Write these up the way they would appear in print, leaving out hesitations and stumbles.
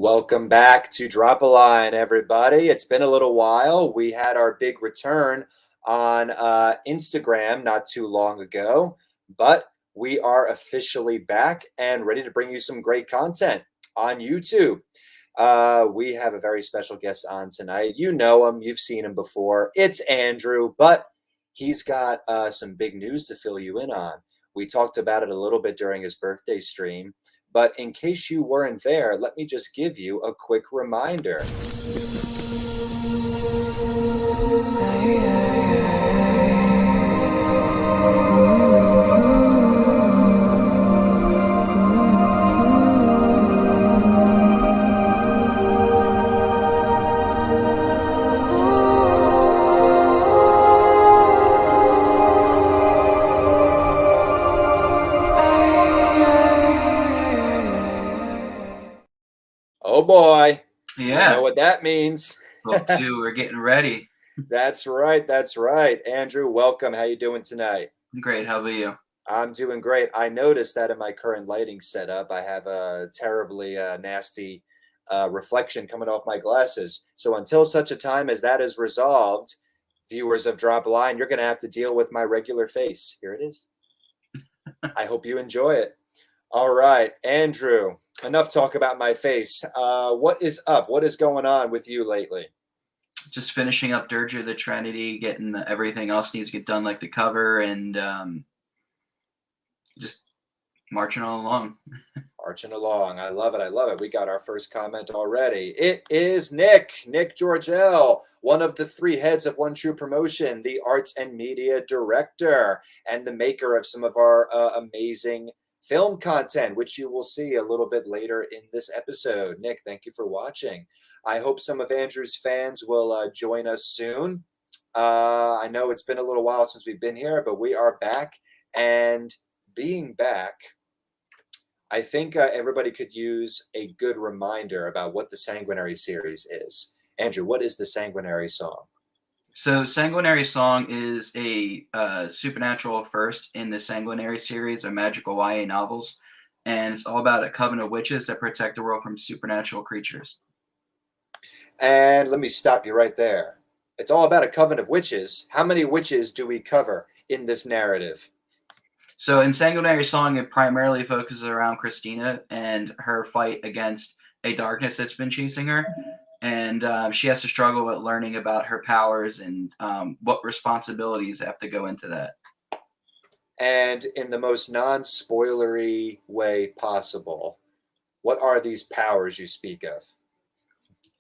Welcome back to Drop a Line, everybody. It's been a little while. We had our big return on Instagram not too long ago, but we are officially back and ready to bring you some great content on YouTube. We have a very special guest on tonight. You know him, you've seen him before. It's Andrew, but he's got some big news to fill you in on. We talked about it a little bit during his birthday stream. But in case you weren't there, let me just give you a quick reminder. Oh boy. Yeah. You know what that means. Book 2, we're getting ready. That's right. That's right. Andrew, welcome. How you doing tonight? Great. How about you? I'm doing great. I noticed that in my current lighting setup, I have a terribly nasty reflection coming off my glasses. So until such a time as that is resolved, viewers of Drop a Line, you're going to have to deal with my regular face. Here it is. I hope you enjoy it. All right, Andrew, enough talk about my face. What is up? What is going on with you lately? Just finishing up Dirge the Trinity, getting everything else needs to get done, like the cover, and just marching all along. Marching along. I love it. I love it. We got our first comment already. It is Nick Georgel, one of the three heads of One True Promotion, the arts and media director, and the maker of some of our amazing film content, which you will see a little bit later in this episode. Nick, thank you for watching. I hope some of Andrew's fans will join us soon. I know it's been a little while since we've been here, but we are back. And being back, I think everybody could use a good reminder about what the Sanguinary series is. Andrew, what is the Sanguinary song? So Sanguinary Song is a supernatural first in the Sanguinary series of magical YA novels, and it's all about a coven of witches that protect the world from supernatural creatures. And let me stop you right there. It's all about a coven of witches. How many witches do we cover in this narrative? So in Sanguinary Song, it primarily focuses around Christina and her fight against a darkness that's been chasing her. And she has to struggle with learning about her powers and what responsibilities have to go into that. And in the most non-spoilery way possible, what are these powers you speak of?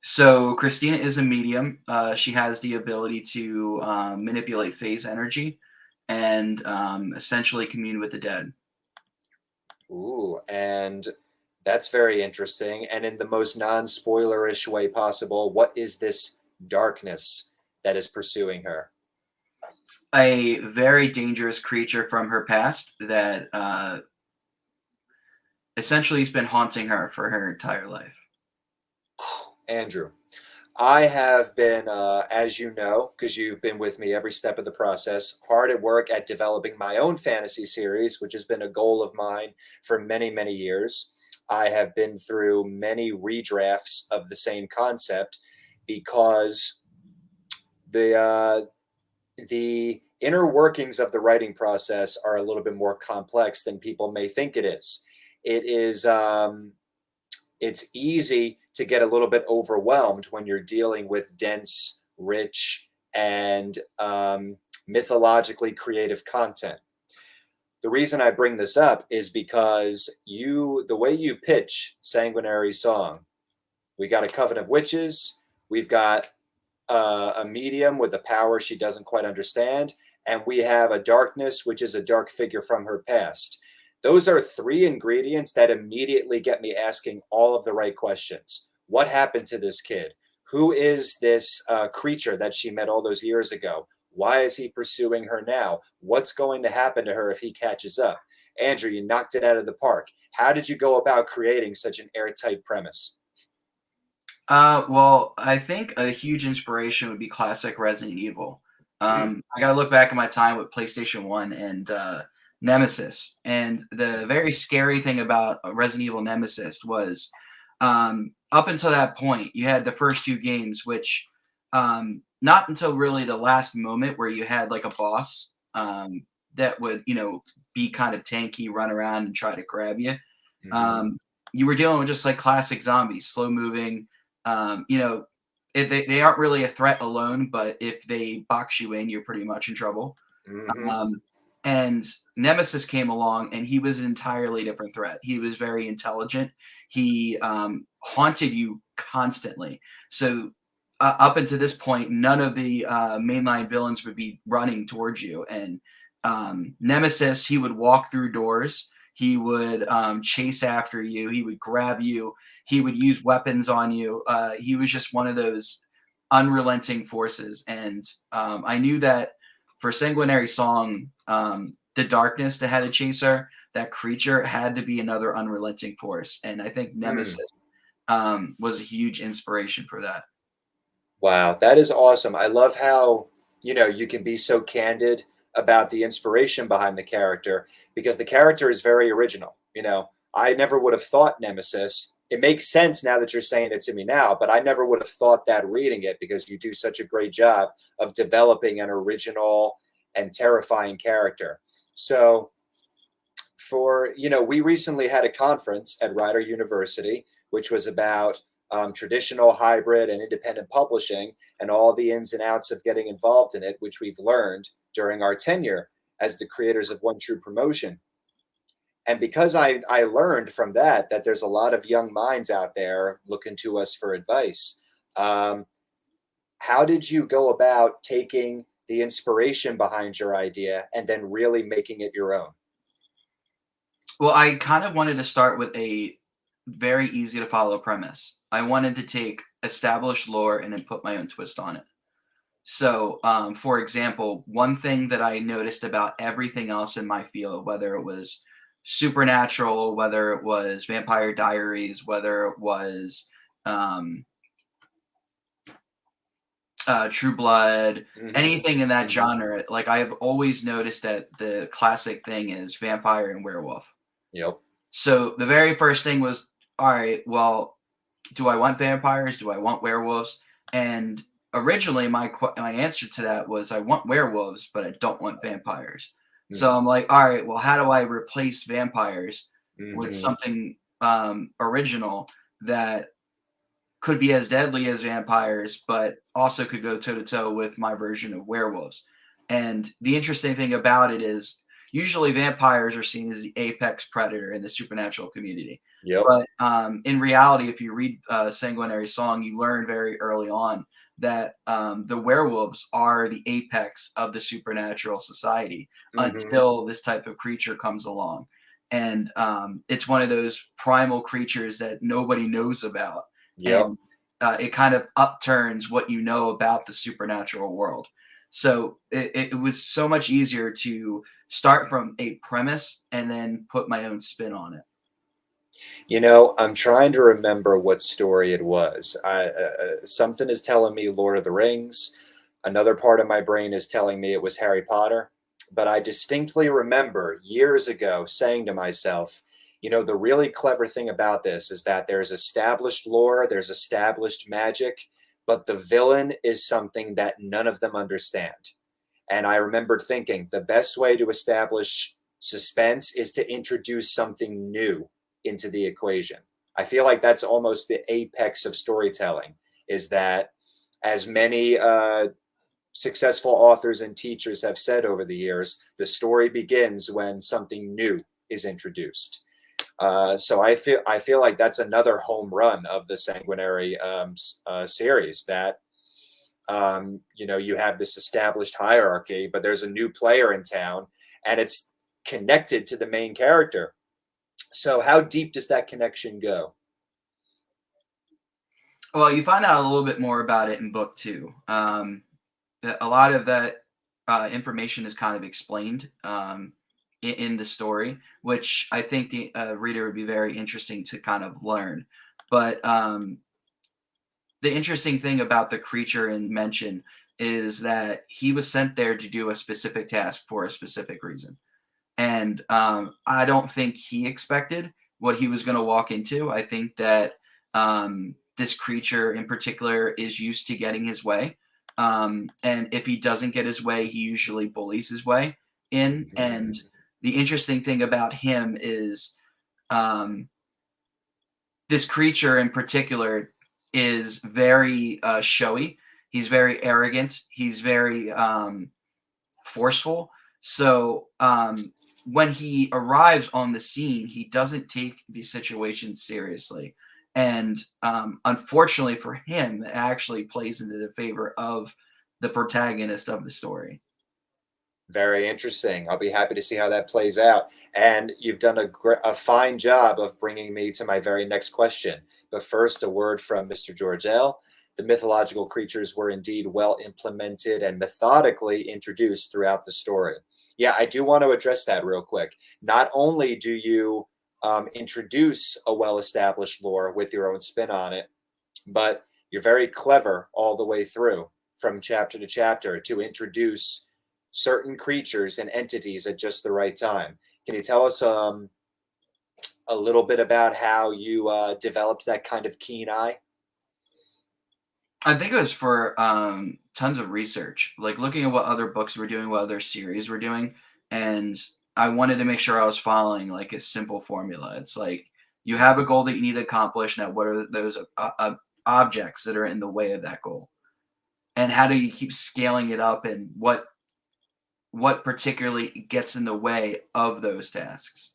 So Christina is a medium. She has the ability to manipulate phase energy and essentially commune with the dead. Ooh, and that's very interesting. And in the most non-spoilerish way possible, what is this darkness that is pursuing her? A very dangerous creature from her past that essentially has been haunting her for her entire life. Andrew, I have been, as you know, because you've been with me every step of the process, hard at work at developing my own fantasy series, which has been a goal of mine for many, many years. I have been through many redrafts of the same concept because the inner workings of the writing process are a little bit more complex than people may think it is. It is it's easy to get a little bit overwhelmed when you're dealing with dense, rich, and mythologically creative content. The reason I bring this up is because the way you pitch Sanguinary Song, we got a coven of witches, we've got a medium with a power she doesn't quite understand, and we have a darkness, which is a dark figure from her past. Those are three ingredients that immediately get me asking all of the right questions. What happened to this kid? Who is this creature that she met all those years ago? Why is he pursuing her now? What's going to happen to her if he catches up? Andrew, you knocked it out of the park. How did you go about creating such an airtight premise? Well, I think a huge inspiration would be classic Resident Evil. I got to look back at my time with PlayStation 1 and Nemesis. And the very scary thing about Resident Evil Nemesis was Up until that point, you had the first two games, which not until really the last moment where you had like a boss that would, be kind of tanky, run around and try to grab you. Hmm. Um, you were dealing with just like classic zombies, slow moving. They aren't really a threat alone, but if they box you in, you're pretty much in trouble. Hmm. Um, and Nemesis came along, and he was an entirely different threat. He was very intelligent. He haunted you constantly. So up until this point, none of the mainline villains would be running towards you. And Nemesis, he would walk through doors. He would chase after you. He would grab you. He would use weapons on you. He was just one of those unrelenting forces. And I knew that for Sanguinary Song, the darkness that had to chase her, that creature had to be another unrelenting force. And I think Mm. Nemesis was a huge inspiration for that. Wow, that is awesome. I love how, you can be so candid about the inspiration behind the character because the character is very original. I never would have thought Nemesis. It makes sense now that you're saying it to me now, but I never would have thought that reading it because you do such a great job of developing an original and terrifying character. So, we recently had a conference at Rider University, which was about traditional, hybrid, and independent publishing and all the ins and outs of getting involved in it, which we've learned during our tenure as the creators of One True Promotion. And because I learned from that there's a lot of young minds out there looking to us for advice. Um, how did you go about taking the inspiration behind your idea and then really making it your own? Well, I kind of wanted to start with a very easy to follow premise. I wanted to take established lore and then put my own twist on it. So, for example, one thing that I noticed about everything else in my field, whether it was supernatural, whether it was Vampire Diaries, whether it was um, True Blood, Hmm. anything in that Hmm. genre, like I have always noticed that the classic thing is vampire and werewolf. Yep. So the very first thing was, all right, well, do I want vampires? Do I want werewolves? And originally, my answer to that was I want werewolves, but I don't want vampires. So Hmm. I'm like, all right, well, how do I replace vampires with Hmm. something original that could be as deadly as vampires, but also could go toe to toe with my version of werewolves? And the interesting thing about it is usually vampires are seen as the apex predator in the supernatural community. Yep. But in reality, if you read Sanguinary Song, you learn very early on that the werewolves are the apex of the supernatural society Hmm. until this type of creature comes along. And it's one of those primal creatures that nobody knows about. Yep. And it kind of upturns what you know about the supernatural world. So it was so much easier to start from a premise and then put my own spin on it. I'm trying to remember what story it was. Something is telling me Lord of the Rings. Another part of my brain is telling me it was Harry Potter. But I distinctly remember years ago saying to myself, the really clever thing about this is that there's established lore, there's established magic, but the villain is something that none of them understand. And I remembered thinking the best way to establish suspense is to introduce something new into the equation. I feel like that's almost the apex of storytelling, is that as many successful authors and teachers have said over the years, the story begins when something new is introduced. So I feel like that's another home run of the Sanguinary series, that you have this established hierarchy, but there's a new player in town, and it's connected to the main character. So how deep does that connection go? Well, you find out a little bit more about it in book two. A lot of that information is kind of explained in the story, which I think the reader would be very interesting to kind of learn. But the interesting thing about the creature in mention is that he was sent there to do a specific task for a specific reason. And I don't think he expected what he was going to walk into. I think that this creature in particular is used to getting his way. And if he doesn't get his way, he usually bullies his way in. And the interesting thing about him is um, this creature in particular is very showy. He's very arrogant. He's very forceful. So when he arrives on the scene, he doesn't take the situation seriously. And unfortunately for him, it actually plays into the favor of the protagonist of the story. Very interesting. I'll be happy to see how that plays out. And you've done a fine job of bringing me to my very next question. But first, a word from Mr. George L. The mythological creatures were indeed well implemented and methodically introduced throughout the story. Yeah, I do want to address that real quick. Not only do you introduce a well-established lore with your own spin on it, but you're very clever all the way through from chapter to chapter to introduce certain creatures and entities at just the right time. Can you tell us a little bit about how you developed that kind of keen eye? I think it was for tons of research, like looking at what other books were doing, what other series were doing, and I wanted to make sure I was following like a simple formula. It's like you have a goal that you need to accomplish. Now, what are those objects that are in the way of that goal, and how do you keep scaling it up, and what particularly gets in the way of those tasks?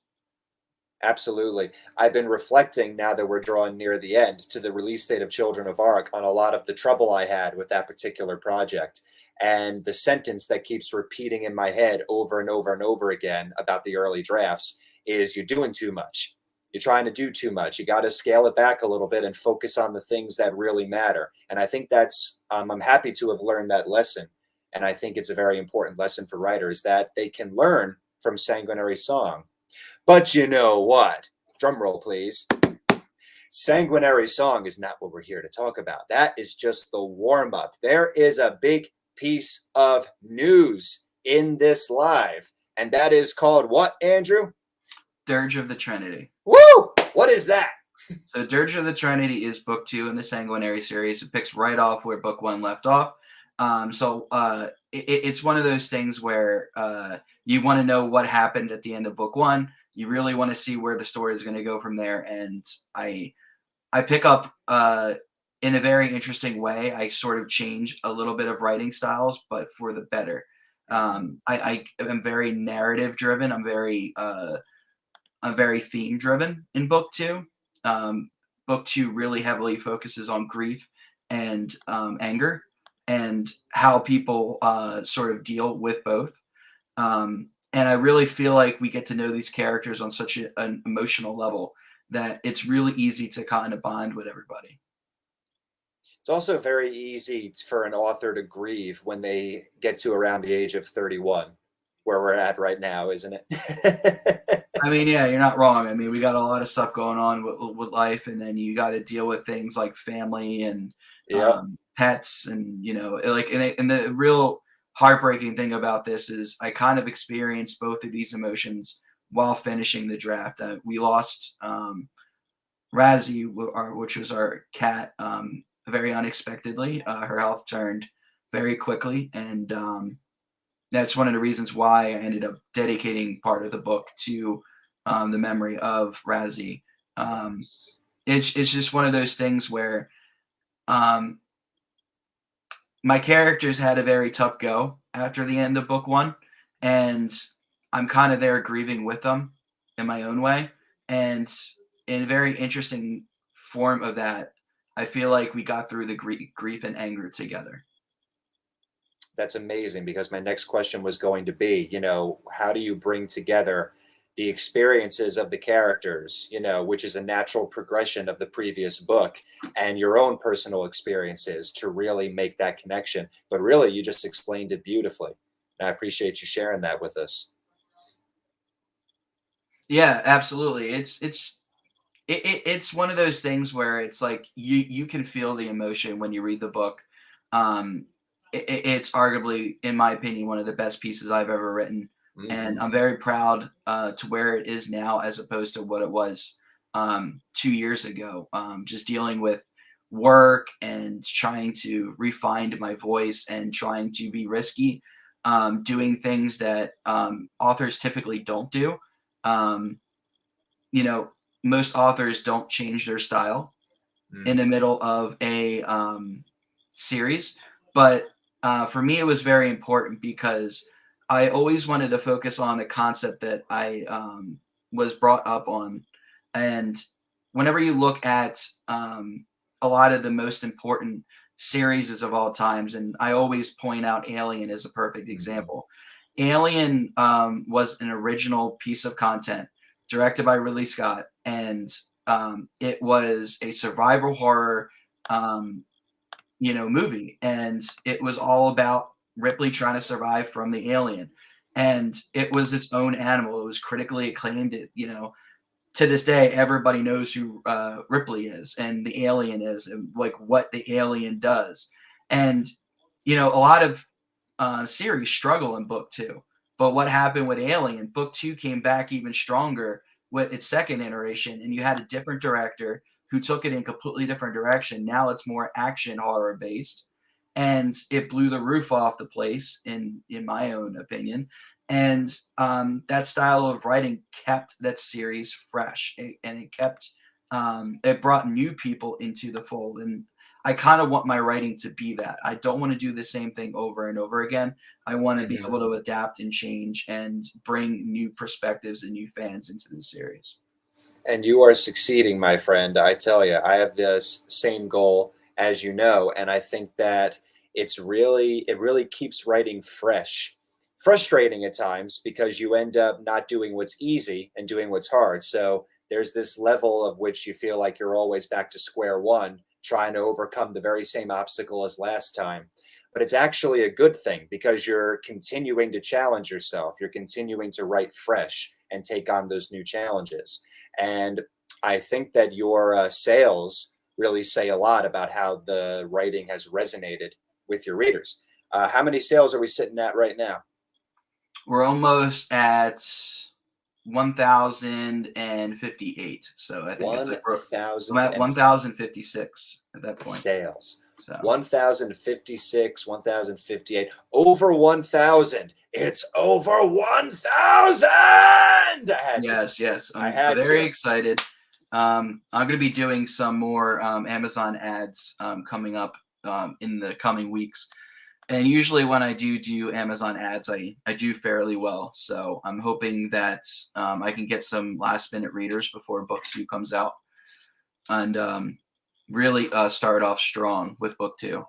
Absolutely. I've been reflecting now that we're drawing near the end to the release date of Children of Arc on a lot of the trouble I had with that particular project. And the sentence that keeps repeating in my head over and over and over again about the early drafts is you're doing too much. You're trying to do too much. You got to scale it back a little bit and focus on the things that really matter. And I think that's, I'm happy to have learned that lesson. And I think it's a very important lesson for writers that they can learn from Sanguinary Song. But you know what? Drum roll, please. Sanguinary Song is not what we're here to talk about. That is just the warm up. There is a big piece of news in this live, and that is called what, Andrew? Dirge of the Trinity. Woo! What is that? So Dirge of the Trinity is book 2 in the Sanguinary series. It picks right off where book 1 left off. It's one of those things where you want to know what happened at the end of book 1. You really want to see where the story is going to go from there. And I pick up in a very interesting way. I sort of change a little bit of writing styles, but for the better. I am very narrative driven. I'm very theme driven in book 2. Book 2 really heavily focuses on grief and anger and how people sort of deal with both. And I really feel like we get to know these characters on such an emotional level that it's really easy to kind of bond with everybody. It's also very easy for an author to grieve when they get to around the age of 31, where we're at right now, isn't it? I mean, yeah, you're not wrong. I mean, we got a lot of stuff going on with life, and then you got to deal with things like family and Yep. pets, and and the real heartbreaking thing about this is I kind of experienced both of these emotions while finishing the draft. We lost Razzie, which was our cat, very unexpectedly. Her health turned very quickly, and that's one of the reasons why I ended up dedicating part of the book to the memory of Razzie. It's just one of those things where um, my characters had a very tough go after the end of book 1, and I'm kind of there grieving with them in my own way. And in a very interesting form of that, I feel like we got through the grief and anger together. That's amazing because my next question was going to be, how do you bring together the experiences of the characters, which is a natural progression of the previous book, and your own personal experiences to really make that connection? But really, you just explained it beautifully. And I appreciate you sharing that with us. Yeah, absolutely. It's one of those things where it's like you can feel the emotion when you read the book. It's arguably, in my opinion, one of the best pieces I've ever written, and Mhm. I'm very proud to where it is now as opposed to what it was 2 years ago, just dealing with work and trying to refine my voice and trying to be risky, doing things that authors typically don't do. Um, you know, most authors don't change their style in the Mm, middle of a series. But for me, it was very important because I always wanted to focus on a concept that I was brought up on. And whenever you look at a lot of the most important series of all times, and I always point out Alien as a perfect mhm, example. Alien was an original piece of content directed by Ridley Scott, and it was a survival horror, um, movie, and it was all about Ripley trying to survive from the alien, and it was its own animal. It was critically acclaimed. To this day, everybody knows who Ripley is and the alien is, and like what the alien does. And a lot of series struggle in book two. But what happened with Alien? Book two came back even stronger with its second iteration, and you had a different director who took it in a completely different direction. Now it's more action horror based, and it blew the roof off the place, in my own opinion. And that style of writing kept that series fresh, and it brought new people into the fold. And I kind of want my writing to be that. I don't want to do the same thing over and over again. I want to be mhm. able to adapt and change and bring new perspectives and new fans into the series. And you are succeeding, my friend. I tell you, I have this same goal as you know, and I think that it really keeps writing fresh. Frustrating at times because you end up not doing what's easy and doing what's hard. So there's this level of which you feel like you're always back to square one, trying to overcome the very same obstacle as last time. But it's actually a good thing because you're continuing to challenge yourself. You're continuing to write fresh and take on those new challenges. And I think that your sales really say a lot about how the writing has resonated with your readers. How many sales are we sitting at right now? We're almost at 1,058. So I think I'm at 1,050 1,056 at that point. sales. So 1,056, 1,058, over 1,000. It's over 1,000. I had to. yes, yes, I I'm had very to. excited. I'm going to be doing some more Amazon ads coming up in the coming weeks. And usually when I do Amazon ads, I do fairly well. So I'm hoping that I can get some last minute readers before book two comes out, and really start off strong with book two.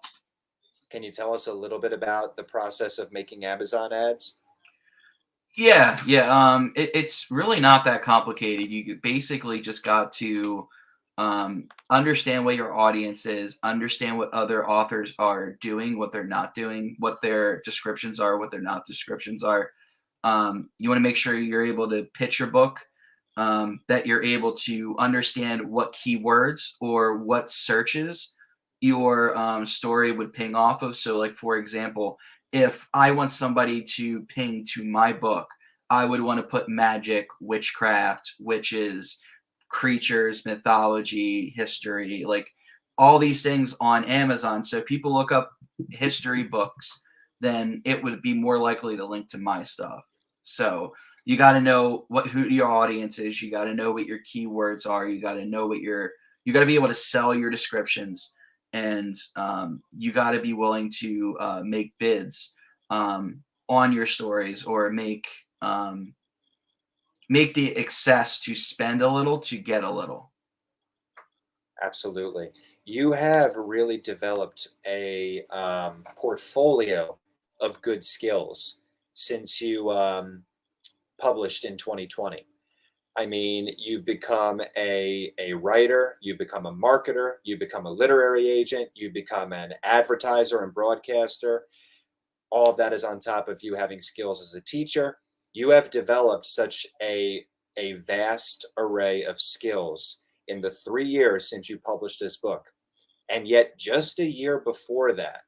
Can you tell us a little bit about the process of making Amazon ads? Yeah, yeah. It's really not that complicated. You basically just got to understand what your audience is, understand what other authors are doing, what they're not doing, what their descriptions are, what their not descriptions are. You want to make sure you're able to pitch your book, that you're able to understand what keywords or what searches your story would ping off of. So, like, for example, if I want somebody to ping to my book, I would want to put magic, witchcraft, witches, creatures, mythology, history, like all these things on Amazon. So if people look up history books, then it would be more likely to link to my stuff. So you got to know who your audience is. You got to know what your keywords are. You got to know you got to be able to sell your descriptions, and you got to be willing to make bids on your stories, or make the excess to spend a little to get a little. Absolutely. You have really developed a portfolio of good skills since you published in 2020. I mean, you've become a writer, you've become a marketer, you've become a literary agent, you've become an advertiser and broadcaster. All of that is on top of you having skills as a teacher. You have developed such a vast array of skills in the 3 years since you published this book. And yet, just a year before that,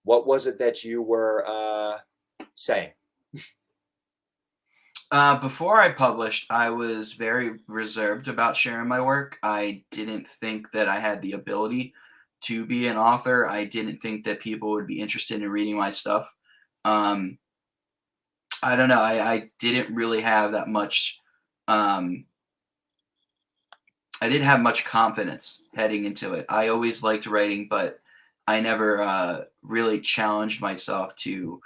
what was it that you were saying? Before I published, I was very reserved about sharing my work. I didn't think that I had the ability to be an author. I didn't think that people would be interested in reading my stuff. Um, I don't know. I didn't really have that much. Um, I didn't have much confidence heading into it. I always liked writing, but I never really challenged myself to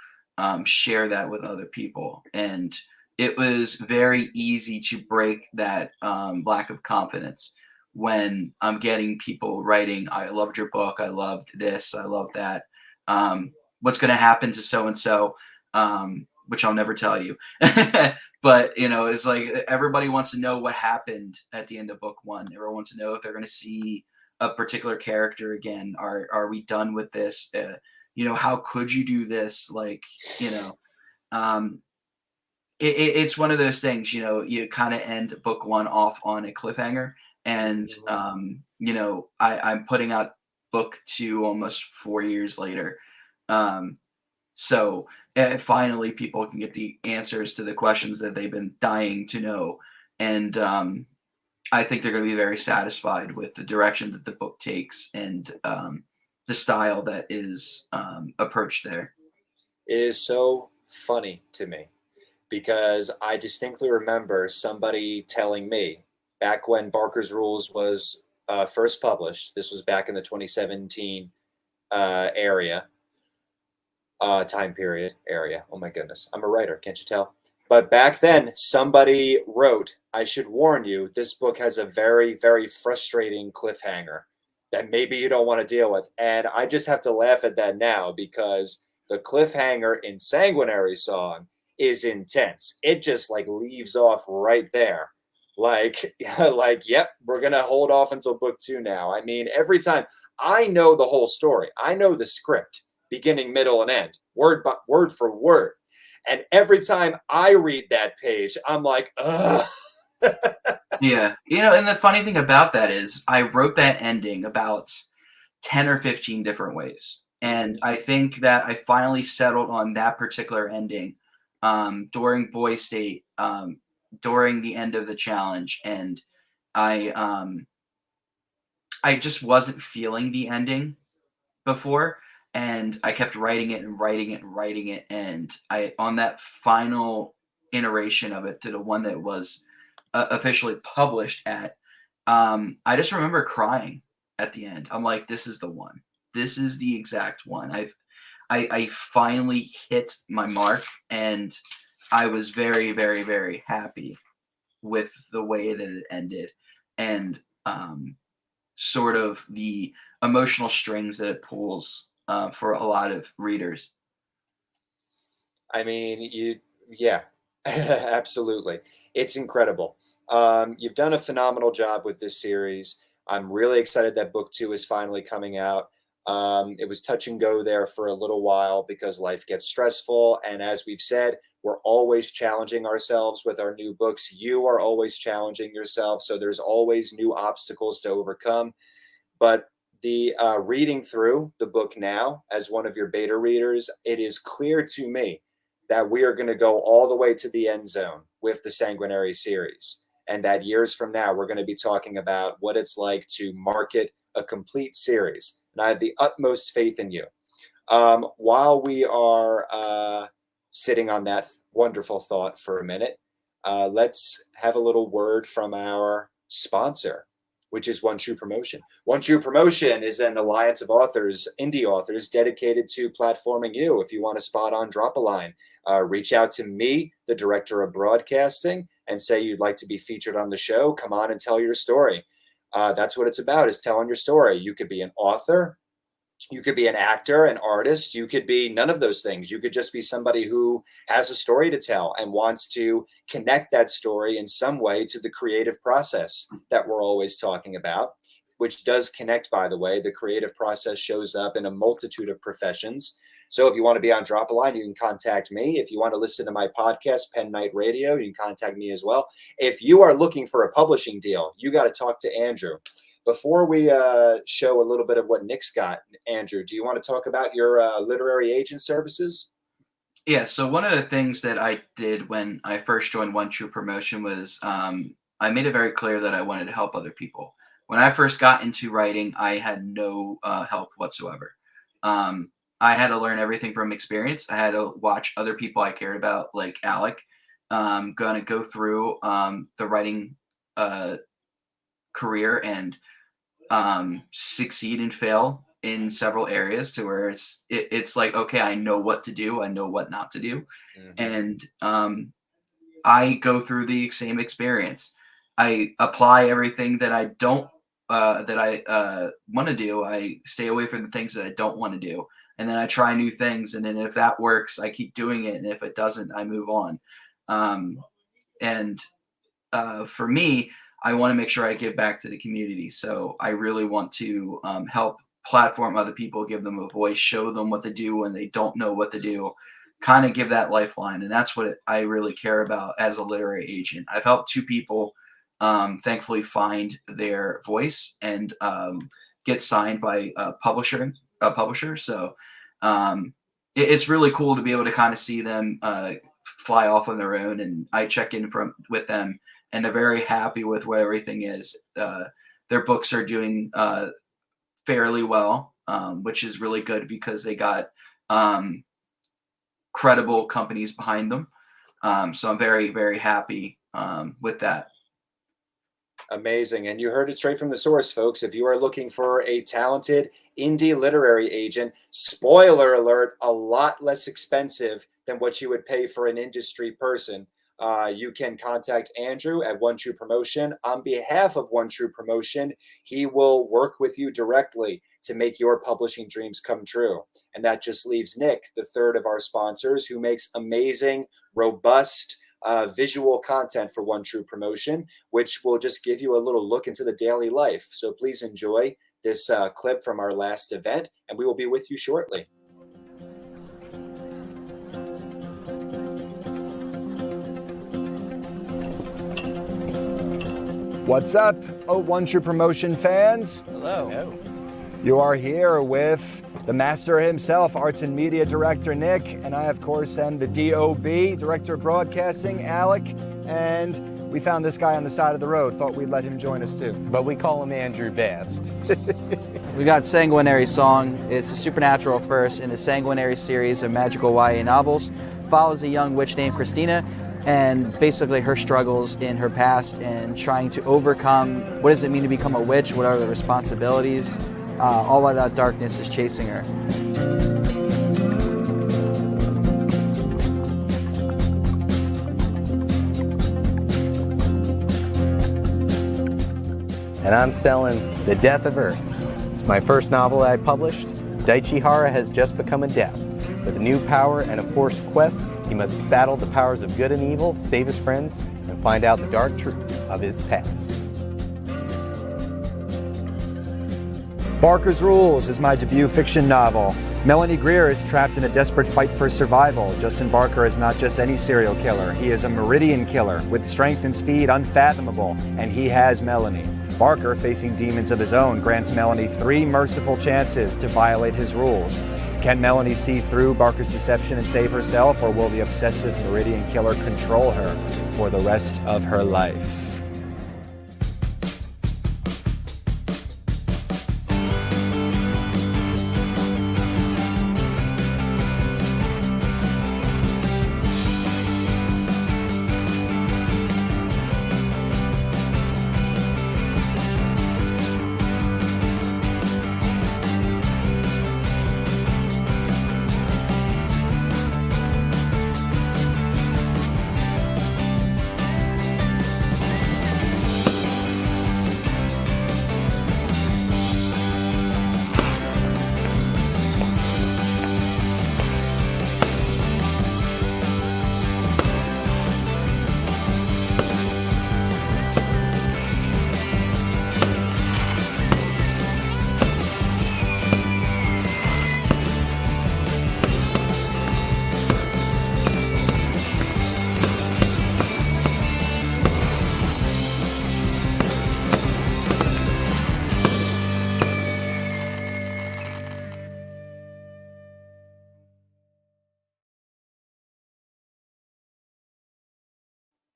share that with other people. And it was very easy to break that lack of confidence when I'm getting people writing, I loved your book, I loved this, I love that. What's going to happen to so and so, which I'll never tell you. But it's like everybody wants to know what happened at the end of book one. Everyone wants to know if they're going to see a particular character again. Are we done with this? How could you do this? Like, um, it's one of those things. You kind of end book one off on a cliffhanger, and Mhm. I'm putting out book two almost 4 years later. Um, so finally, people can get the answers to the questions that they've been dying to know. And I think they're going to be very satisfied with the direction that the book takes and the style that is approached there. It is so funny to me because I distinctly remember somebody telling me back when Barker's Rules was first published. This was back in the 2017 area time period area. Oh my goodness, I'm a writer, can't you tell? But back then, somebody wrote, "I should warn you, this book has a very, very frustrating cliffhanger that maybe you don't want to deal with." And I just have to laugh at that now because the cliffhanger in Sanguinary Song is intense. It just like leaves off right there. Like, like, yep, we're gonna hold off until book two now. I mean, every time I know the whole story, I know the script beginning, middle, and end, word for word. And every time I read that page, I'm like, ugh. Yeah. And the funny thing about that is I wrote that ending about 10 or 15 different ways. And Mhm. I think that I finally settled on that particular ending during Boy State, during the end of the challenge. And I I just wasn't feeling the ending before. And I kept writing it and writing it and writing it. And I on that final iteration of it to the one that was officially published at, I just remember crying at the end. I'm like, this is the one. This is the exact one. I finally hit my mark, and I was very, very, very happy with the way that it ended, and sort of the emotional strings that it pulls for a lot of readers. I mean, yeah, absolutely. It's incredible. You've done a phenomenal job with this series. I'm really excited that book two is finally coming out. It was touch and go there for a little while because life gets stressful. And as we've said, we're always challenging ourselves with our new books. You are always challenging yourself. So there's always new obstacles to overcome. But the reading through the book now, as one of your beta readers, it is clear to me that we are going to go all the way to the end zone with the Sanguinary series. And that years from now, we're going to be talking about what it's like to market a complete series. And I have the utmost faith in you. While we are sitting on that wonderful thought for a minute, let's have a little word from our sponsor, which is One True Promotion. One True Promotion is an alliance of authors, indie authors, dedicated to platforming you. If you want a spot on Drop a Line, reach out to me, the director of broadcasting, and say you'd like to be featured on the show. Come on and tell your story. That's what it's about, is telling your story. You could be an author, you could be an actor, an artist, you could be none of those things. You could just be somebody who has a story to tell and wants to connect that story in some way to the creative process that we're always talking about, which does connect, by the way. The creative process shows up in a multitude of professions. So if you want to be on Drop a Line, you can contact me. If you want to listen to my podcast, Pen Night Radio, you can contact me as well. If you are looking for a publishing deal, you got to talk to Andrew. Before we show a little bit of what Nick's got, Andrew, do you want to talk about your literary agent services? Yeah, so one of the things that I did when I first joined One True Promotion was I made it very clear that I wanted to help other people. When I first got into writing, I had no help whatsoever. Um, I had to learn everything from experience. I had to watch other people I cared about, like Alec, going to go through the writing uh, career and succeed and fail in several areas to where it's like, okay, I know what to do, I know what not to do, Mhm. and I go through the same experience. I apply everything that I don't that I want to do. I stay away from the things that I don't want to do, and then I try new things. And then if that works, I keep doing it, and if it doesn't, I move on. Um, and For me, I want to make sure I give back to the community. So I really want to help platform other people, give them a voice, show them what to do when they don't know what to do, kind of give that lifeline. And that's what I really care about as a literary agent. I've helped two people, thankfully, find their voice and get signed by a publisher. So it's really cool to be able to kind of see them fly off on their own, and I check in with them, and they're very happy with where everything is. Their books are doing fairly well, which is really good because they got credible companies behind them. So I'm very, very happy with that. Amazing. And you heard it straight from the source, folks. If you are looking for a talented indie literary agent, spoiler alert, a lot less expensive than what you would pay for an industry person, you can contact Andrew at One True Promotion. On behalf of One True Promotion, he will work with you directly to make your publishing dreams come true. And that just leaves Nick, the third of our sponsors, who makes amazing, robust, visual content for One True Promotion, which will just give you a little look into the daily life. So please enjoy this clip from our last event, and we will be with you shortly. What's up, One True Promotion fans? Hello. You are here with the master himself, Arts and Media Director Nick, and I, of course, am the DOB, Director of Broadcasting, Alec, and we found this guy on the side of the road. Thought we'd let him join us, too. But we call him Andrew Bast. We got Sanguinary Song. It's a supernatural first in the Sanguinary series of magical YA novels. Follows a young witch named Christina and basically her struggles in her past and trying to overcome what does it mean to become a witch, what are the responsibilities, all while that darkness is chasing her. And I'm selling The Death of Earth. It's my first novel I published. Daichi Hara has just become a death. With a new power and a forced quest, he must battle the powers of good and evil, save his friends, and find out the dark truth of his past. Barker's Rules is my debut fiction novel. Melanie Greer is trapped in a desperate fight for survival. Justin Barker is not just any serial killer. He is a meridian killer with strength and speed unfathomable, and he has Melanie. Barker, facing demons of his own, grants Melanie 3 merciful chances to violate his rules. Can Melanie see through Barker's deception and save herself, or will the obsessive meridian killer control her for the rest of her life?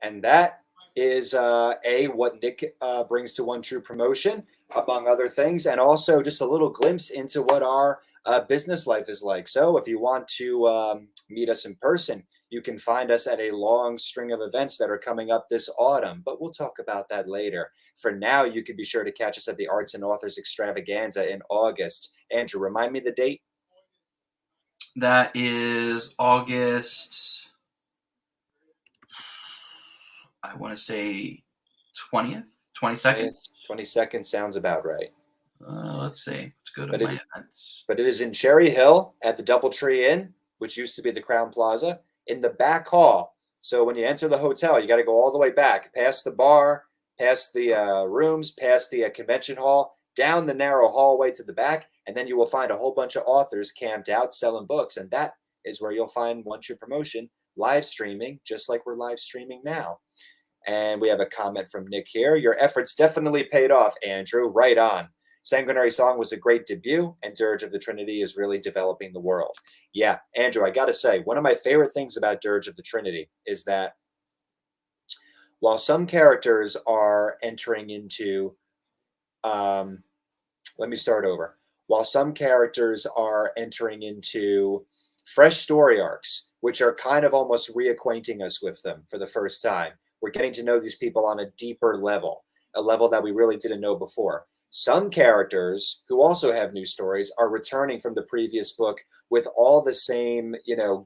And that is what Nick brings to One True Promotion, among other things, and also just a little glimpse into what our business life is like. So if you want to meet us in person, you can find us at a long string of events that are coming up this autumn, but we'll talk about that later. For now, you can be sure to catch us at the Arts and Authors Extravaganza in August. Andrew, remind me the date. That is August, I want to say 20th, 22nd. 22nd sounds about right. Let's see. Let's go to But my it- events. But it is in Cherry Hill at the Doubletree Inn, which used to be the Crown Plaza, in the back hall. So when you enter the hotel, you got to go all the way back, past the bar, past the rooms, past the convention hall, down the narrow hallway to the back, and then you will find a whole bunch of authors camped out selling books. And that is where you'll find One True Promotion live streaming, just like we're live streaming now. And we have a comment from Nick here. Your efforts definitely paid off, Andrew. Right on. Sanguinary Song was a great debut, and Dirge of the Trinity is really developing the world. Yeah, Andrew, I got to say, one of my favorite things about Dirge of the Trinity is that while some characters are entering into, let me start over. While some characters are entering into fresh story arcs, which are kind of almost reacquainting us with them for the first time, we're getting to know these people on a deeper level, a level that we really didn't know before. Some characters who also have new stories are returning from the previous book with all the same,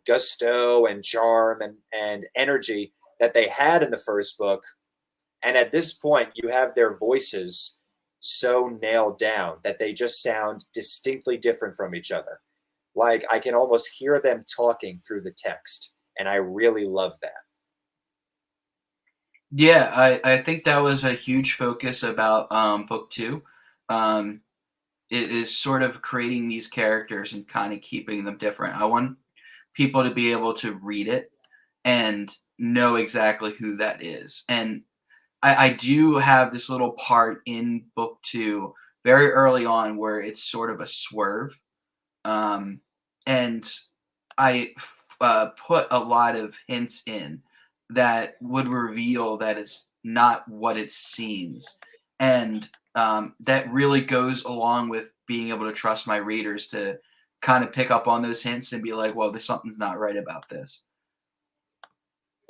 gusto and charm and energy that they had in the first book. And at this point, you have their voices so nailed down that they just sound distinctly different from each other. Like I can almost hear them talking through the text. And I really love that. Yeah, I think that was a huge focus about book 2. It is sort of creating these characters and kind of keeping them different. I want people to be able to read it and know exactly who that is. And I do have this little part in book 2 very early on where it's sort of a swerve. And I put a lot of hints in that would reveal that it's not what it seems. And that really goes along with being able to trust my readers to kind of pick up on those hints and be like, well, there's something's not right about this.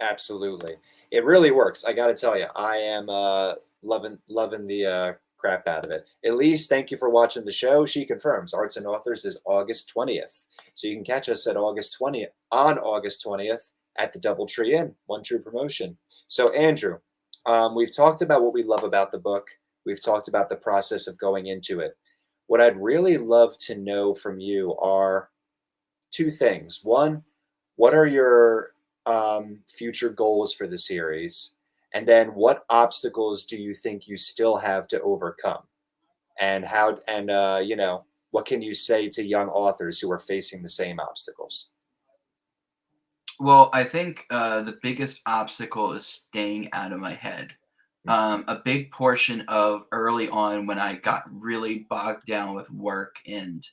Absolutely. It really works. I got to tell you, I am loving the crap out of it. Elise, thank you for watching the show. She confirms Arts and Authors is August 20th. So you can catch us at August 20th at the Doubletree Inn, One True Promotion. So Andrew, we've talked about what we love about the book. We've talked about the process of going into it. What I'd really love to know from you are two things. One, what are your future goals for the series? And then what obstacles do you think you still have to overcome? And what can you say to young authors who are facing the same obstacles? Well, I think the biggest obstacle is staying out of my head. A big portion of early on when I got really bogged down with work and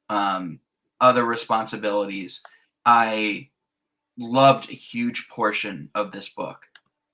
other responsibilities, I loved a huge portion of this book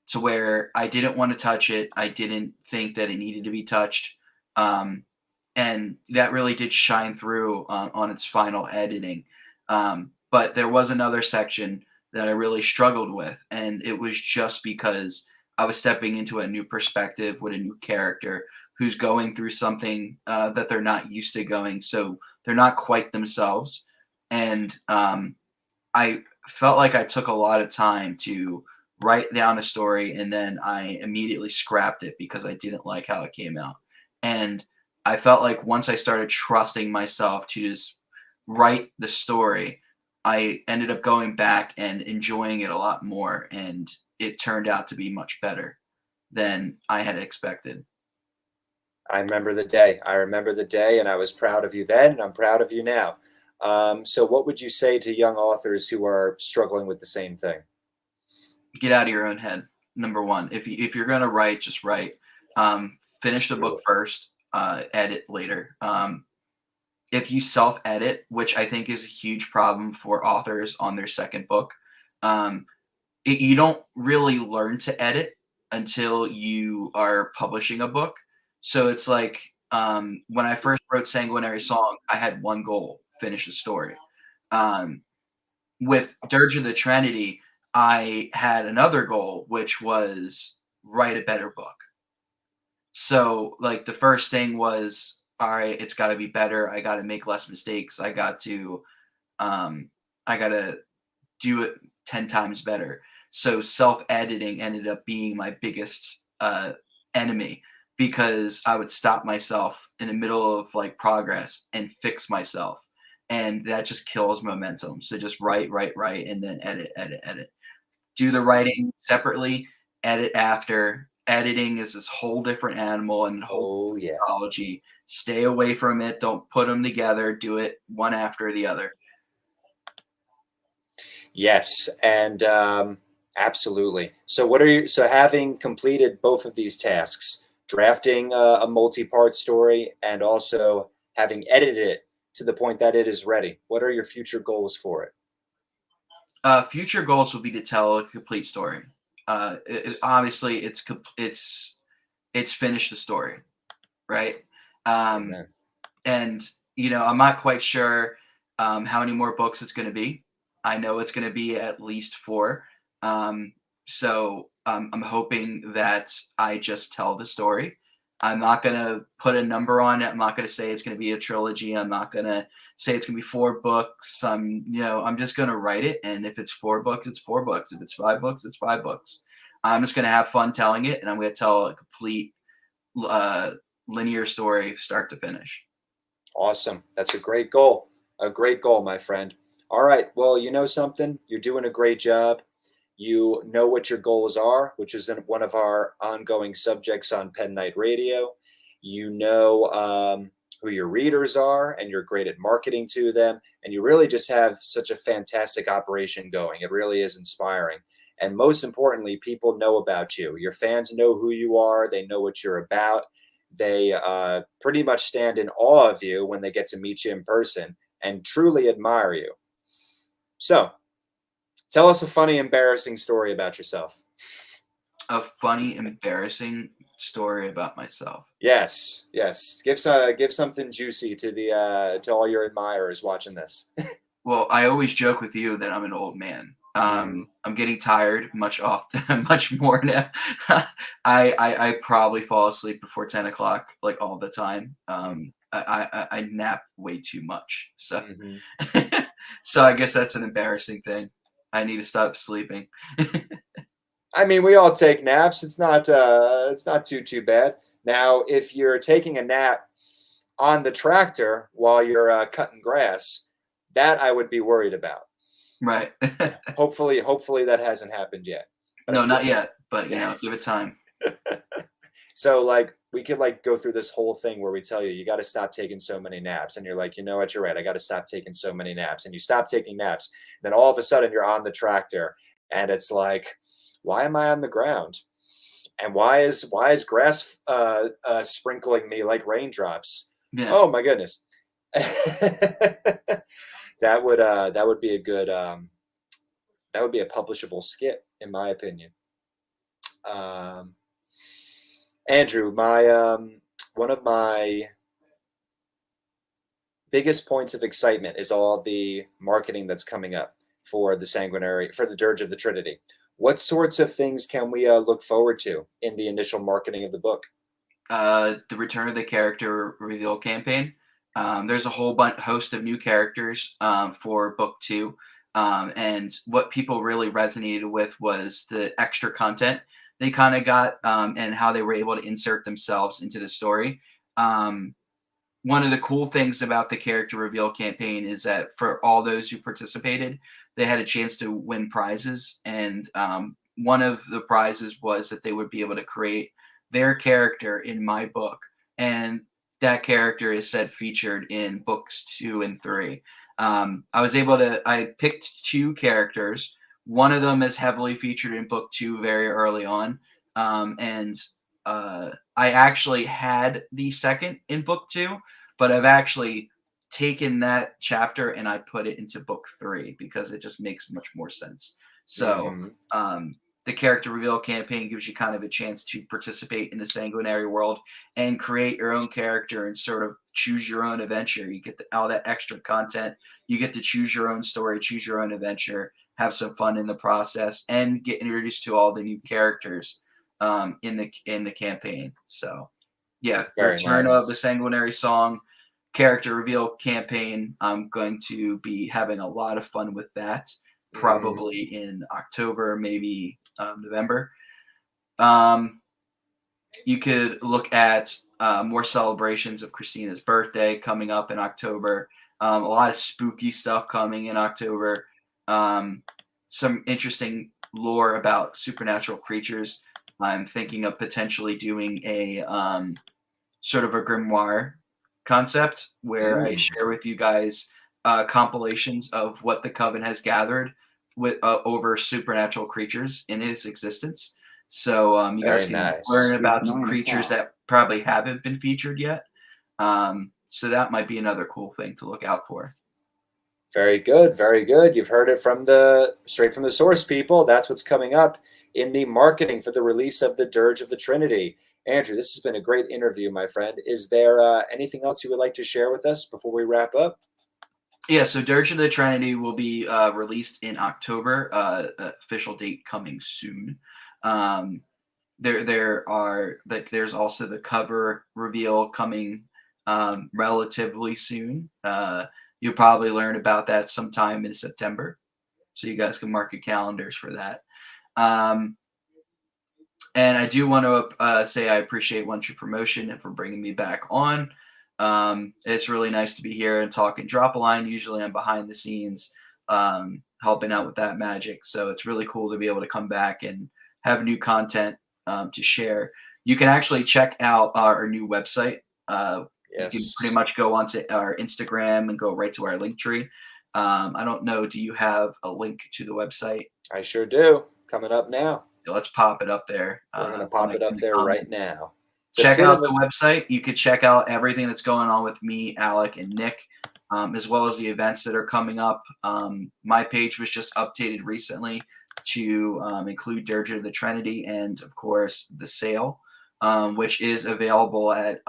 to where I didn't want to touch it. I didn't think that it needed to be touched. And that really did shine through on its final editing. But there was another section that I really struggled with, and it was just because I was stepping into a new perspective with a new character who's going through something that they're not used to going. So they're not quite themselves. And I felt like I took a lot of time to write down a story, and then I immediately scrapped it because I didn't like how it came out. And I felt like once I started trusting myself to just write the story, I ended up going back and enjoying it a lot more, and it turned out to be much better than I had expected. I remember the day. And I was proud of you then, and I'm proud of you now. So what would you say to young authors who are struggling with the same thing? Get out of your own head. Number one, if you're gonna write, just write. Finish the book first. Edit later. If you self-edit, which I think is a huge problem for authors on their second book, you don't really learn to edit until you are publishing a book. So it's like when I first wrote Sanguinary Song, I had one goal: finish the story. Um, with Dirge of the Trinity, I had another goal, which was write a better book. So, like, the first thing was, all right, it's got to be better. I got to make less mistakes. Um, I got to do it 10 times better. So self-editing ended up being my biggest enemy, because I would stop myself in the middle of like progress and fix myself. And that just kills momentum. So just write, and then edit. Do the writing separately, edit after. Editing is this whole different animal and whole Oh yeah. technology. Stay away from it. Don't put them together. Do it one after the other. Yes, and absolutely. So, what are you? So, having completed both of these tasks, drafting a multi-part story, and also having edited it to the point that it is ready, what are your future goals for it? Future goals will be to tell a complete story. Obviously, it's finish the story, right? Um, Amen. and I'm not quite sure how many more books it's going to be. I know it's going to be at least 4. So I'm hoping that I just tell the story. I'm not going to put a number on it. I'm not going to say it's going to be a trilogy. I'm not going to say it's going to be 4 books. I'm just going to write it. And if it's 4 books, it's 4 books. If it's 5 books, it's 5 books. I'm just going to have fun telling it. And I'm going to tell a complete linear story, start to finish. Awesome. That's a great goal. A great goal, my friend. All right. Well, you know something? You're doing a great job. You know what your goals are, which is one of our ongoing subjects on Pen Night Radio. You know who your readers are, and you're great at marketing to them. And you really just have such a fantastic operation going. It really is inspiring. And most importantly, people know about you. Your fans know who you are, they know what you're about. They pretty much stand in awe of you when they get to meet you in person and truly admire you. So, tell us a funny, embarrassing story about yourself. A funny, embarrassing story about myself. Yes, yes. Give something juicy to the to all your admirers watching this. Well, I always joke with you that I'm an old man. Mm. I'm getting tired much more now. I probably fall asleep before 10 o'clock, like all the time. I nap way too much, so Mhm. so I guess that's an embarrassing thing. I need to stop sleeping. I mean, we all take naps. It's not too bad. Now, if you're taking a nap on the tractor while you're cutting grass, that I would be worried about. Right. Hopefully that hasn't happened yet. But No, I feel, not yet, but give it time. so like we could like go through this whole thing where we tell you got to stop taking so many naps, and you're like, you know what, you're right, I got to stop taking so many naps, and you stop taking naps. Then all of a sudden you're on the tractor, and it's like, why am I on the ground? And why is grass sprinkling me like raindrops? Yeah. Oh my goodness. That would be a good that would be a publishable skit in my opinion. Um, Andrew, my one of my biggest points of excitement is all the marketing that's coming up for the Dirge of the Trinity. What sorts of things can we look forward to in the initial marketing of the book? The Return of the Character reveal campaign. There's a whole host of new characters for book 2. And what people really resonated with was the extra content they kind of got, and how they were able to insert themselves into the story. One of the cool things about the character reveal campaign is that for all those who participated, they had a chance to win prizes. And one of the prizes was that they would be able to create their character in my book. And that character is said featured in books 2 and 3. I picked 2 characters. One of them is heavily featured in book 2 very early on. And I actually had the second in book 2, but I've actually taken that chapter and I put it into book 3 because it just makes much more sense. So the character reveal campaign gives you kind of a chance to participate in the Sanguinary world and create your own character and sort of choose your own adventure. You get all that extra content. You get to choose your own story, choose your own adventure, have some fun in the process, and get introduced to all the new characters in the campaign. So yeah, Very Return nice. of the Sanguinary Song character reveal campaign. I'm going to be having a lot of fun with that, probably in October, maybe November. You could look at more celebrations of Christina's birthday coming up in October. A lot of spooky stuff coming in October. Some interesting lore about supernatural creatures. I'm thinking of potentially doing a sort of a grimoire concept where I share with you guys compilations of what the Coven has gathered with over supernatural creatures in its existence. So you guys can learn about some creatures that probably haven't been featured yet. So that might be another cool thing to look out for. Very good, very good. You've heard it from straight from the source, people. That's what's coming up in the marketing for the release of the Dirge of the Trinity. Andrew, this has been a great interview, my friend. Is there anything else you would like to share with us before we wrap up? Yeah, so Dirge of the Trinity will be released in October. Official date coming soon. There's also the cover reveal coming relatively soon. You'll probably learn about that sometime in September, so you guys can mark your calendars for that. And I do want to say I appreciate One True Promotion and for bringing me back on. It's really nice to be here and talk and drop a line. Usually I'm behind the scenes helping out with that magic. So it's really cool to be able to come back and have new content to share. You can actually check out our new website. You can pretty much go onto our Instagram and go right to our link tree. I don't know. Do you have a link to the website? I sure do. Coming up now. Let's pop it up there. We're going to pop it up there right now. Check out the website. You could check out everything that's going on with me, Alec, and Nick, as well as the events that are coming up. My page was just updated recently to include Dirge of the Trinity and, of course, the sale, which is available at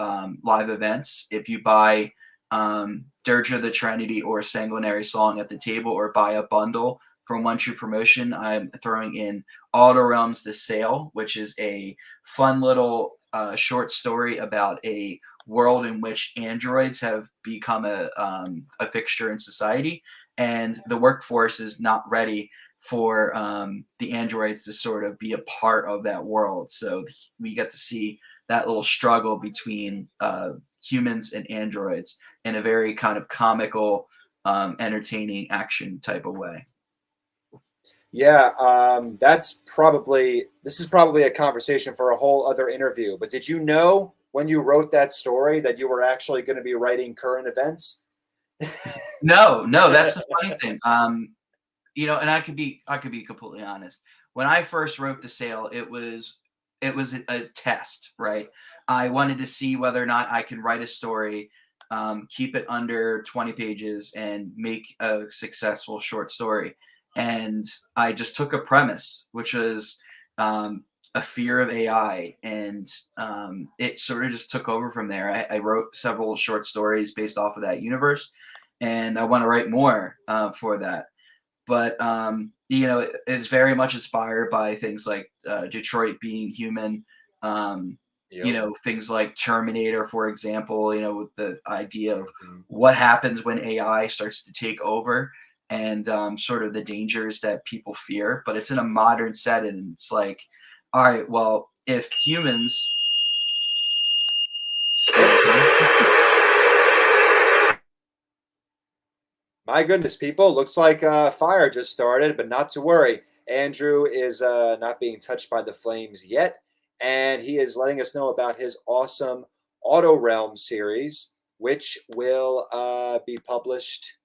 live events. If you buy Dirge of the Trinity or Sanguinary Song at the table or buy a bundle from One True Promotion, I'm throwing in Auto Realms The Sale, which is a fun little short story about a world in which androids have become a fixture in society, and the workforce is not ready for the androids to sort of be a part of that world. So we get to see that little struggle between humans and androids in a very kind of comical, entertaining action type of way. Yeah, this is probably a conversation for a whole other interview. But did you know when you wrote that story that you were actually going to be writing current events? No, that's the funny thing. And I could be completely honest. When I first wrote The Sale, it was a test, right? I wanted to see whether or not I can write a story, keep it under 20 pages, and make a successful short story. And I just took a premise, which was a fear of AI, and it sort of just took over from there. I wrote several short stories based off of that universe, and I want to write more for that. But it's very much inspired by things like Detroit Being Human. Things like Terminator, for example. With the idea of what happens when AI starts to take over, and sort of the dangers that people fear. But it's in a modern setting, and it's like, all right, well, if humans, My goodness, people, looks like fire just started, but not to worry. Andrew is not being touched by the flames yet, and he is letting us know about his awesome Auto Realm series, which will be published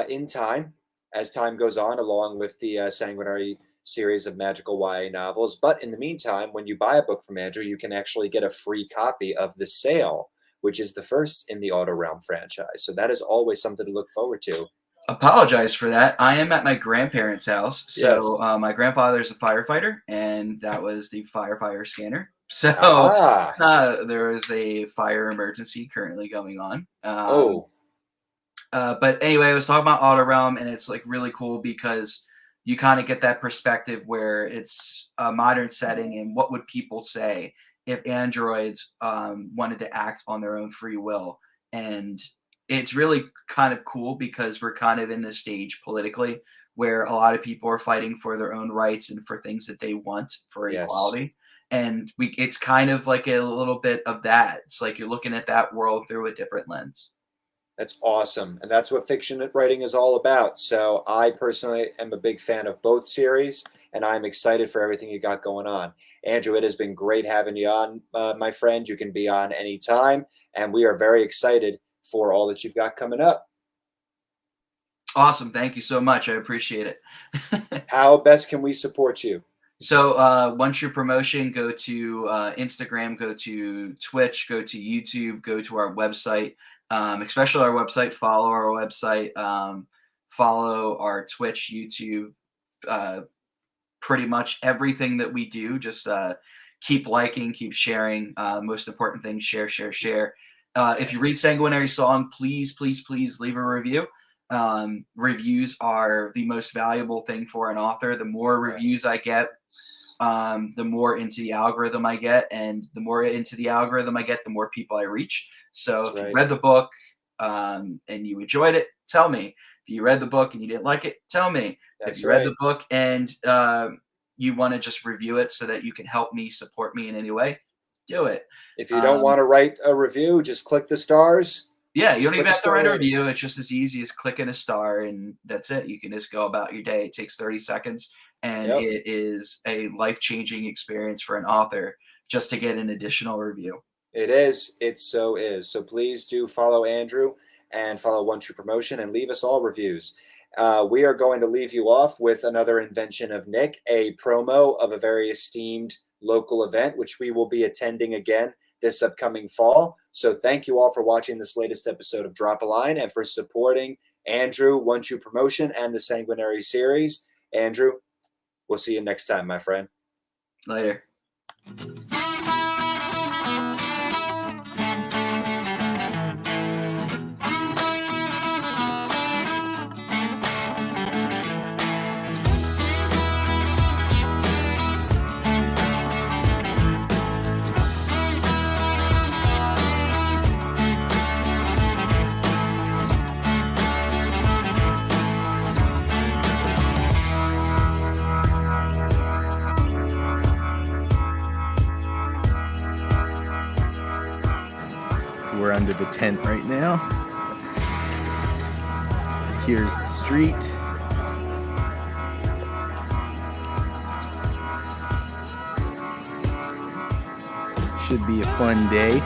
in time as time goes on, along with the Sanguinary series of magical YA novels. But in the meantime, when you buy a book from Andrew, you can actually get a free copy of The Sale, which is the first in the Auto Realm franchise. So that is always something to look forward to Apologize for that. I am at my grandparents' house. So Yes. my grandfather's a firefighter, and that was the firefighter scanner. So Aha. there is a fire emergency currently going on. Oh, But anyway, I was talking about Auto Realm, and it's like really cool because you kind of get that perspective where it's a modern setting, and what would people say if androids wanted to act on their own free will? And it's really kind of cool because we're kind of in this stage politically where a lot of people are fighting for their own rights and for things that they want for yes. equality. And it's kind of like a little bit of that. It's like you're looking at that world through a different lens. That's awesome. And that's what fiction writing is all about. So I personally am a big fan of both series, and I'm excited for everything you got going on. Andrew, it has been great having you on, my friend. You can be on anytime, and we are very excited for all that you've got coming up. Awesome. Thank you so much. I appreciate it. How best can we support you? So once your promotion, go to Instagram, go to Twitch, go to YouTube, go to our website, especially our website, follow our website, follow our Twitch, YouTube, pretty much everything that we do. Just keep liking, keep sharing. Most important thing, share, share, share. If you read Sanguinary Song, please, please, please leave a review. Reviews are the most valuable thing for an author. The more reviews I get, the more into the algorithm I get, and the more into the algorithm I get, the more people I reach. So That's if you right. read the book and you enjoyed it, tell me. If you read the book and you didn't like it, tell me. That's If you read right. the book and you want to just review it so that you can help me, support me in any way, do it. If you don't want to write a review, just click the stars. Yeah, you Just don't even click a have to star write a rating. review. It's just as easy as clicking a star, and that's it. You can just go about your day. It takes 30 seconds, and Yep. it is a life-changing experience for an author just to get an additional review. It is. It so is. So please do follow Andrew and follow One True Promotion and leave us all reviews. We are going to leave you off with another invention of Nick, a promo of a very esteemed local event, which we will be attending again this upcoming fall. So thank you all for watching this latest episode of Drop a Line and for supporting Andrew, One True Promotion, and the Sanguinary series. Andrew, we'll see you next time, my friend. Later. We're under the tent right now. Here's the street. Should be a fun day.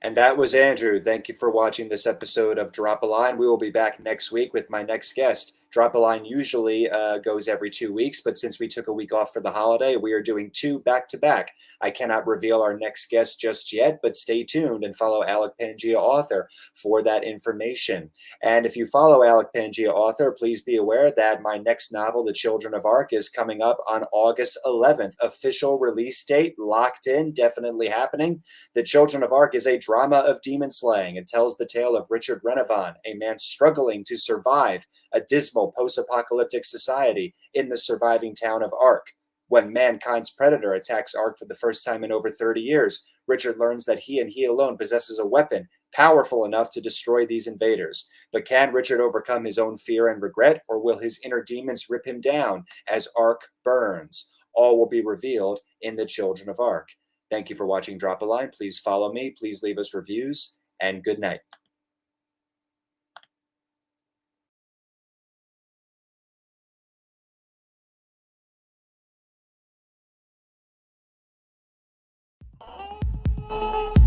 And that was Andrew. Thank you for watching this episode of Drop a Line. We will be back next week with my next guest. Drop a Line usually goes every 2 weeks, but since we took a week off for the holiday, we are doing 2 back-to-back. I cannot reveal our next guest just yet, but stay tuned and follow Alec Pangea Author for that information. And if you follow Alec Pangea Author, please be aware that my next novel, The Children of Arc, is coming up on August 11th. Official release date, locked in, definitely happening. The Children of Arc is a drama of demon slaying. It tells the tale of Richard Renavan, a man struggling to survive a dismal post-apocalyptic society in the surviving town of Arc. When mankind's predator attacks Arc for the first time in over 30 years, Richard learns that he and he alone possesses a weapon powerful enough to destroy these invaders. But can Richard overcome his own fear and regret, or will his inner demons rip him down as Arc burns? All will be revealed in The Children of Arc. Thank you for watching Drop a Line. Please follow me. Please leave us reviews, and good night. Oh.